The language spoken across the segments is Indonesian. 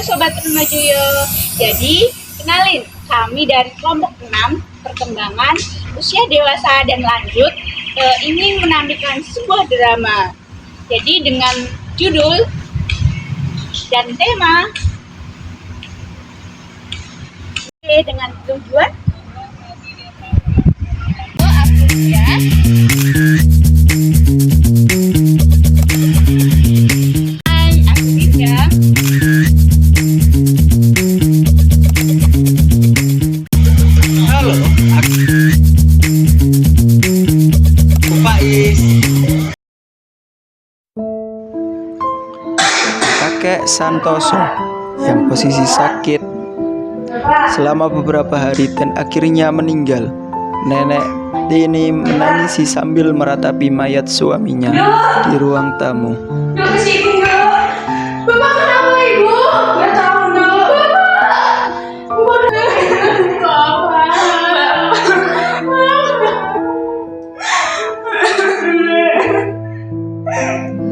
Sobat Remajuyo. Jadi, kenalin, kami dari kelompok 6 perkembangan usia dewasa dan lanjut ingin menampilkan sebuah drama. Jadi dengan judul dan tema dengan tujuan Kakek Santoso yang posisi sakit selama beberapa hari dan akhirnya meninggal. Nenek Tini menangisi sambil meratapi mayat suaminya di ruang tamu. Bapak kenapa Ibu? Gak tahu dong.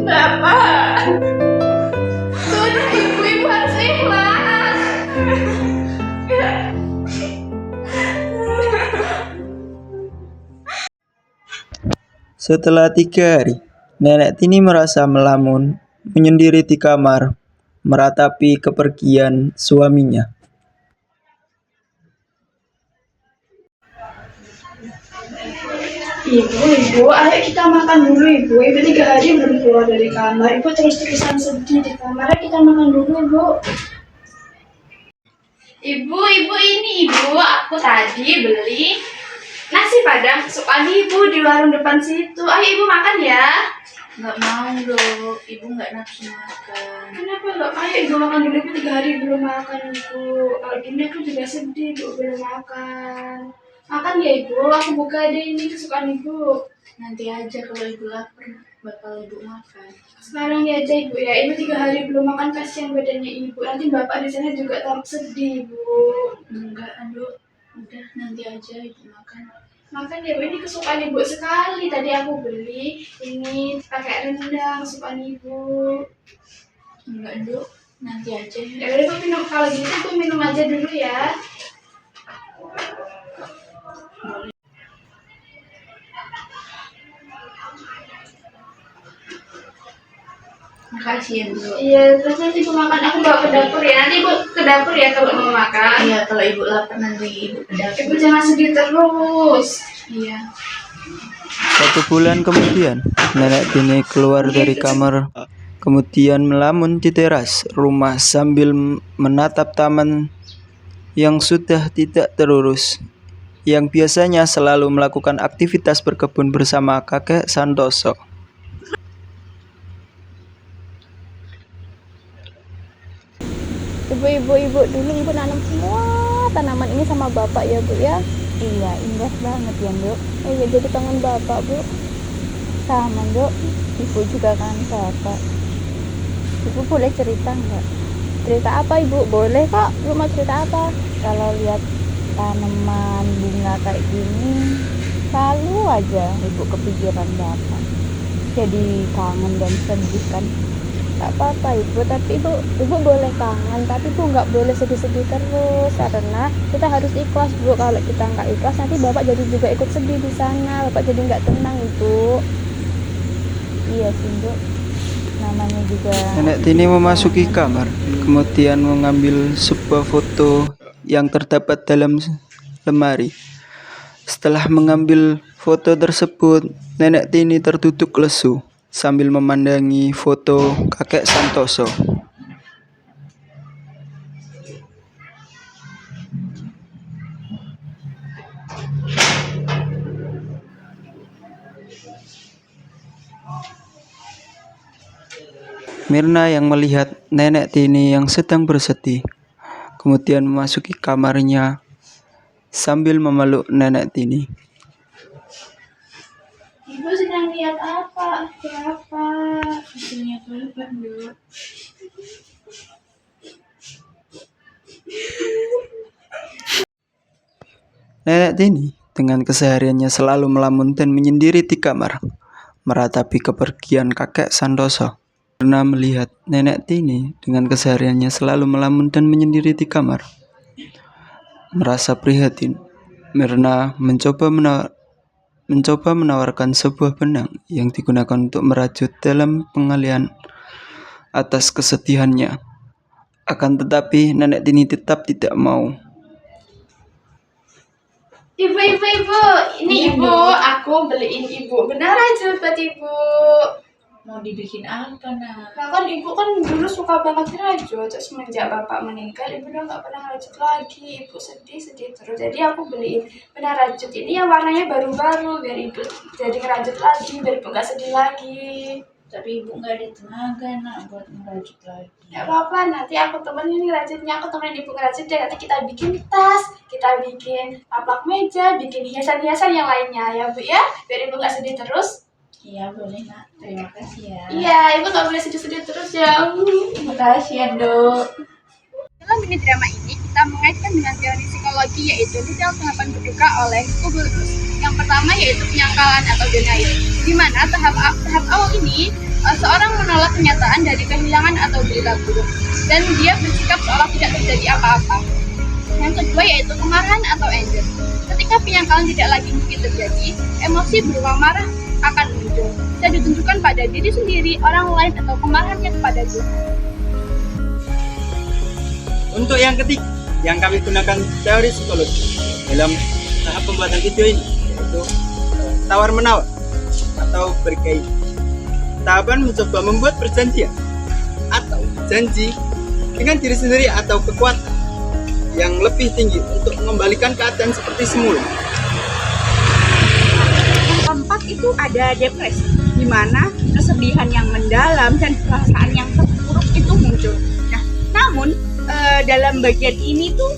Bapak. Sudah ibu harus ikhlas. Setelah 3 hari, Nenek Tini merasa melamun, menyendiri di kamar, meratapi kepergian suaminya. Ibu, ayo kita makan dulu Ibu. Ibu 3 hari belum keluar dari kamar. Ibu terus-terusan sedih di kamar. Ayo kita makan dulu Ibu. Ibu, ini Ibu. Aku tadi beli nasi padang kesukaan Ibu di warung depan situ. Ayo Ibu makan ya. Nggak mau dong, Ibu nggak nafsu makan. Kenapa nggak? Ayo Ibu makan dulu. Ibu 3 hari belum makan Ibu. Kalau gini aku juga sedih Ibu belum makan. Makan ya Ibu. Aku buka deh ini kesukaan Ibu. Nanti aja kalau Ibu lapar, bakal Ibu makan. Sekarang ya aja Ibu ya. Ibu 3 hari belum makan, kasihan badannya Ibu. Nanti Bapak di sana juga sedih Ibu. Enggak, aduh. Udah, nanti aja Ibu makan. Makan ya Bu, ini kesukaan Ibu sekali. Tadi aku beli ini pakai rendang kesukaan Ibu. Enggak, Duk. Nanti aja. Ya udah Ibu minum, kalau gitu Ibu minum aja dulu ya. Makasih ya, Bu. Iya, terus nanti Ibu makan, aku bawa ke dapur ya. Nanti Ibu ke dapur ya kalau mau makan. Iya, kalau Ibu lapar nanti Ibu ke dapur. Ibu jangan sedih terus. Iya. 1 bulan kemudian, Nenek Tini keluar dari kamar, kemudian melamun di teras rumah sambil menatap taman yang sudah tidak terurus, yang biasanya selalu melakukan aktivitas berkebun bersama kakek Santoso. Ibu dulu Ibu nanam semua tanaman ini sama Bapak ya Bu ya. Iya, indah banget ya Bu. Iya, jadi kangen Bapak Bu. Sama Bu, Ibu juga kangen Bapak. Ibu boleh cerita nggak? Cerita apa Ibu? Boleh kok. Ibu mau cerita apa? Kalau lihat tanaman bunga kayak gini, selalu aja Ibu kepikiran Bapak. Jadi kangen dan sedih kan. Gak apa-apa Ibu, tapi Ibu boleh kangen, tapi Ibu nggak boleh sedih-sedih terus, karena kita harus ikhlas Bu. Kalau kita nggak ikhlas nanti Bapak jadi juga ikut sedih di sana, Bapak jadi nggak tenang Ibu. Iya sih Bu, namanya juga. Nenek Tini memasuki kamar, kemudian mengambil sebuah foto yang terdapat dalam lemari. Setelah mengambil foto tersebut, Nenek Tini terduduk lesu sambil memandangi foto kakek Santoso. Mirna yang melihat Nenek Tini yang sedang bersedih, kemudian memasuki kamarnya sambil memeluk Nenek Tini. Ibu sedang lihat apa? Kenapa? Hasilnya apa, Duk? Nenek Tini dengan kesehariannya selalu melamun dan menyendiri di kamar, meratapi kepergian kakek Santoso. Karena melihat nenek Tini dengan kesehariannya selalu melamun dan menyendiri di kamar. Merasa prihatin, Mirna mencoba menawarkan sebuah benang yang digunakan untuk merajut dalam pengalihan atas kesedihannya. Akan tetapi nenek Tini tetap tidak mau. Ibu, ini ibu, aku beliin ibu benar aja buat ibu. Mau dibikin apa, Nak? Nah kan ibu kan dulu suka banget ngerajut, terus semenjak bapak meninggal ibu udah nggak pernah ngerajut lagi. Ibu sedih terus. Jadi aku beliin benang rajut ini yang warnanya baru-baru biar ibu jadi ngerajut lagi, biar ibu nggak sedih lagi. Tapi ibu nggak ada tenaga, Nak, buat ngerajut lagi. Nggak apa-apa, nanti aku temenin ngerajutnya, aku temenin ibu ngerajut deh. Nanti kita bikin tas, kita bikin taplak meja, bikin hiasan-hiasan yang lainnya ya Bu ya, biar ibu nggak sedih terus. Iya, boleh, Nak. Terima kasih ya. Iya, ibu nggak boleh sedih-sedih terus ya. Terima kasih ya, Dok. Dalam mini drama ini, kita mengaitkan dengan teori psikologi yaitu detail tahapan berduka oleh Kubler-Ross. Yang pertama yaitu penyangkalan atau denial, di mana tahap awal ini seorang menolak kenyataan dari kehilangan atau berita buruk, dan dia bersikap seolah tidak terjadi apa-apa. Yang kedua yaitu kemarahan atau anger. Ketika penyangkalan tidak lagi mungkin terjadi, emosi berupa marah akan muncul. Bisa ditunjukkan pada diri sendiri, orang lain, atau kemarahannya kepada Tuhan. Untuk yang ketiga, yang kami gunakan teori psikologi dalam tahap pembuatan video ini, yaitu tawar-menawar atau berkaitan. Tahapan mencoba membuat perjanjian atau janji dengan diri sendiri atau kekuatan yang lebih tinggi untuk mengembalikan keadaan seperti semula. Yang keempat itu ada depresi, di mana kesedihan yang mendalam dan perasaan yang terpuruk itu muncul. Nah, namun dalam bagian ini tuh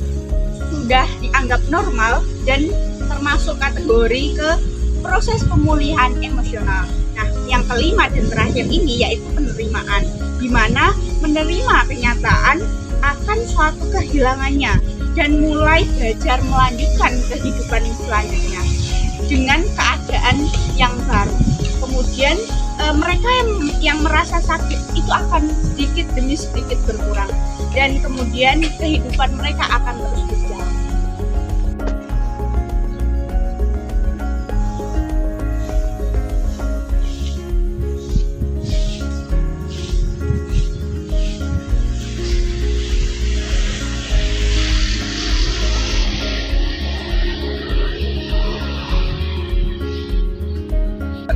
sudah dianggap normal dan termasuk kategori ke proses pemulihan emosional. Nah, yang kelima dan terakhir ini yaitu penerimaan, di mana menerima kenyataan akan suatu kehilangannya dan mulai belajar melanjutkan kehidupan selanjutnya dengan keadaan yang baru. Kemudian mereka yang merasa sakit itu akan sedikit demi sedikit berkurang, dan kemudian kehidupan mereka akan terus berjalan.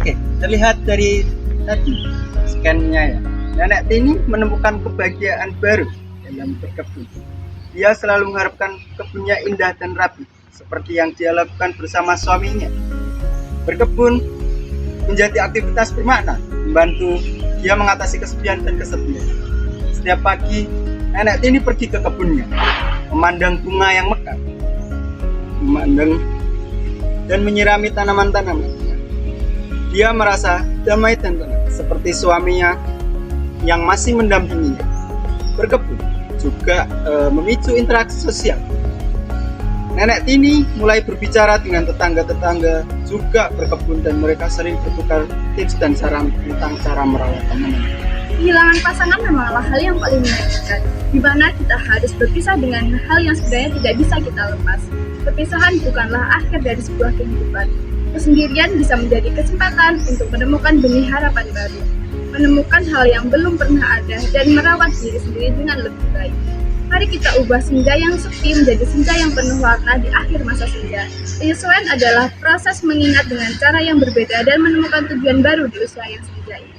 Oke, terlihat dari tadi scan-nya ya, nenek Tini menemukan kebahagiaan baru dalam berkebun. Dia selalu mengharapkan kebunnya indah dan rapi, seperti yang dia lakukan bersama suaminya. Berkebun menjadi aktivitas bermakna, membantu dia mengatasi kesepian dan kesedihan. Setiap pagi, nenek Tini pergi ke kebunnya, memandang bunga yang mekar, memandang dan menyirami tanaman-tanaman. Dia merasa damai dan tenang, seperti suaminya yang masih mendampinginya. Berkebun juga memicu interaksi sosial. Nenek Tini mulai berbicara dengan tetangga-tetangga juga berkebun, dan mereka sering bertukar tips dan saran tentang cara merawat tanaman. Kehilangan pasangan memanglah hal yang paling menyakitkan, di mana kita harus berpisah dengan hal yang sebenarnya tidak bisa kita lepas. Perpisahan bukanlah akhir dari sebuah kehidupan. Kesendirian bisa menjadi kesempatan untuk menemukan benih harapan baru, menemukan hal yang belum pernah ada, dan merawat diri sendiri dengan lebih baik. Mari kita ubah senja yang sepi menjadi senja yang penuh warna di akhir masa senja. Penyesuaian adalah proses mengingat dengan cara yang berbeda dan menemukan tujuan baru di usia yang senja ini.